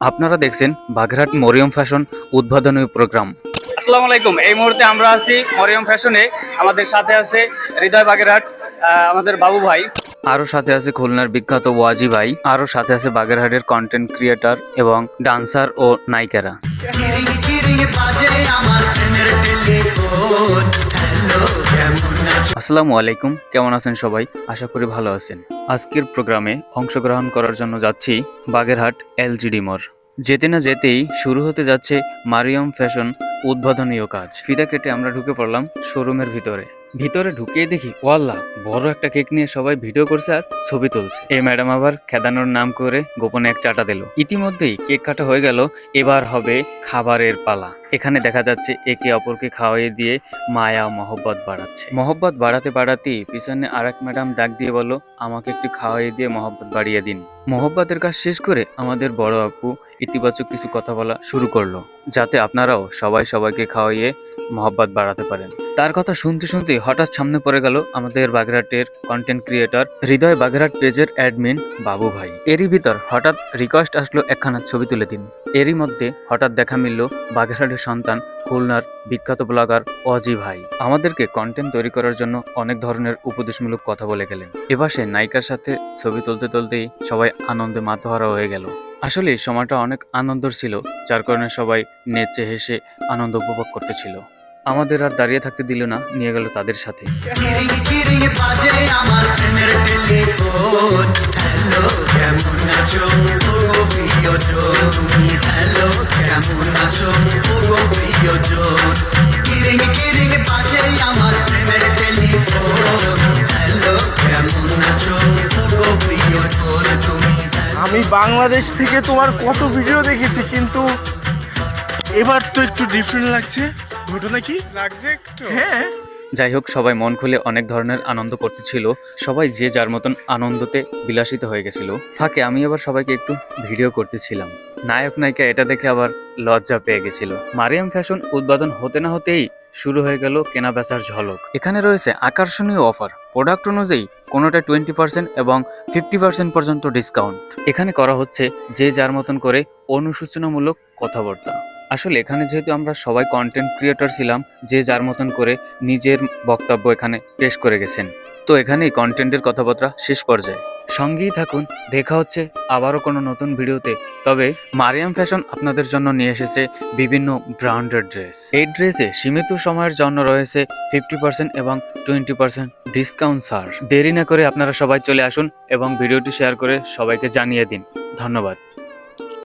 আপনারা দেখছেন বাগেরহাট মরিয়ম ফ্যাশন উদ্বোধনী প্রোগ্রাম। আসসালামু আলাইকুম। এই মুহূর্তে আমরা আছি মরিয়ম ফ্যাশনে। আমাদের সাথে আছে হৃদয় বাগেরহাট, আমাদের বাবু ভাই। আরও সাথে আছে খুলনার বিখ্যাত ওয়াজি ভাই, আরও সাথে আছে বাগেরহাটের কন্টেন্ট ক্রিয়েটর এবং ডান্সার ও নায়িকারা। আসসালামু আলাইকুম, কেমন আছেন সবাই? আশা করি ভালো আছেন। আজকের প্রোগ্রামে অংশগ্রহণ করার জন্য যাচ্ছি বাগেরহাট এলজিডি মোড়। যেতে না যেতেই শুরু হতে যাচ্ছে মারিয়ম ফ্যাশন উদ্বোধনীয় কাজ। ফিতা কেটে আমরা ঢুকে পড়লাম শোরুমের ভিতরে ঢুকিয়ে দেখি ওয়াল্লাহ, বড় একটা কেক নিয়ে সবাই ভিডিও করছে আর ছবি তুলছে। এই ম্যাডাম আবার খেদানোর নাম করে গোপনে এক চাটা দিল। ইতিমধ্যেই কেক কাটা হয়ে গেল, এবার হবে খাবারের পালা। এখানে দেখা যাচ্ছে একে অপরকে খাওয়াইয়ে দিয়ে মায়া মহব্বত বাড়াচ্ছে। মহব্বত বাড়াতে বাড়াতেই পিছনে আরেক ম্যাডাম ডাক দিয়ে বলল, আমাকে একটু খাওয়াইয়ে দিয়ে মহব্বত বাড়িয়ে দিন। মহব্বতের কাজ শেষ করে আমাদের বড় আপু ইতিবাচক কিছু কথা বলা শুরু করলো, যাতে আপনারাও সবাই সবাইকে খাওয়াইয়ে মহব্বত বাড়াতে পারেন। তার কথা শুনতে শুনতে হঠাৎ সামনে পড়ে গেল আমাদের বাগেরহাটের কন্টেন্ট ক্রিয়েটর হৃদয় বাগেরহাট পেজের অ্যাডমিন বাবু ভাই। এরই ভিতর হঠাৎ রিকোয়েস্ট আসলো একখানা ছবি তুলে দিন। এরই মধ্যে হঠাৎ দেখা মিলল বাগেরহাটের সন্তান খুলনার বিখ্যাত ব্লগার অজি ভাই। আমাদেরকে কন্টেন্ট তৈরি করার জন্য অনেক ধরনের উপদেশমূলক কথা বলে গেলেন। এবার সে নায়িকার সাথে ছবি তুলতে তুলতেই সবাই আনন্দে মাতোহারা হয়ে গেল। আসলে সময়টা অনেক আনন্দের ছিল, যার কারণে সবাই নেচে হেসে আনন্দ উপভোগ করতেছিল। আমাদের আর দাঁড়িয়ে থাকতে দিল না, নিয়ে গেল তাদের সাথে। আমি বাংলাদেশ থেকে তোমার কত ভিডিও দেখেছি, কিন্তু এবার তো একটু ডিফারেন্ট লাগছে। ঘটনা কি লাগছে একটু? হ্যাঁ, যাই হোক, সবাই মন খুলে অনেক ধরনের আনন্দ করতেছিল। সবাই যে যার মতন আনন্দতে বিলাসিত হয়ে গেছিল। ফাঁকে আমি আবার সবাইকে একটু ভিডিও করতেছিলাম। নায়ক নায়িকা এটা দেখে আবার লজ্জা পেয়ে গেছিল। মারিয়াম ফ্যাশন উদ্বোধন হতে না হতেই শুরু হয়ে গেল কেনা বেচার ঝলক। এখানে রয়েছে আকর্ষণীয় অফার। প্রোডাক্ট অনুযায়ী কোনোটা 20% এবং 50% পর্যন্ত ডিসকাউন্ট। এখানে করা হচ্ছে যে যার মতন করে অনুসূচনামূলক কথাবার্তা। আসলে এখানে যেহেতু আমরা সবাই কন্টেন্ট ক্রিয়েটর ছিলাম, যে যার মতন করে নিজের বক্তব্য এখানে পেশ করে গেছেন। তো এখানেই কন্টেন্টের কথাবার্তা শেষ পর্যায়ে। সঙ্গেই থাকুন, দেখা হচ্ছে আবারও কোনো নতুন ভিডিওতে। তবে মারিয়াম ফ্যাশন আপনাদের জন্য নিয়ে এসেছে বিভিন্ন ব্র্যান্ডেড ড্রেস। এই ড্রেসে সীমিত সময়ের জন্য রয়েছে 50% এবং 20% ডিসকাউন্ট ছাড়। দেরি না করে আপনারা সবাই চলে আসুন এবং ভিডিওটি শেয়ার করে সবাইকে জানিয়ে দিন। ধন্যবাদ।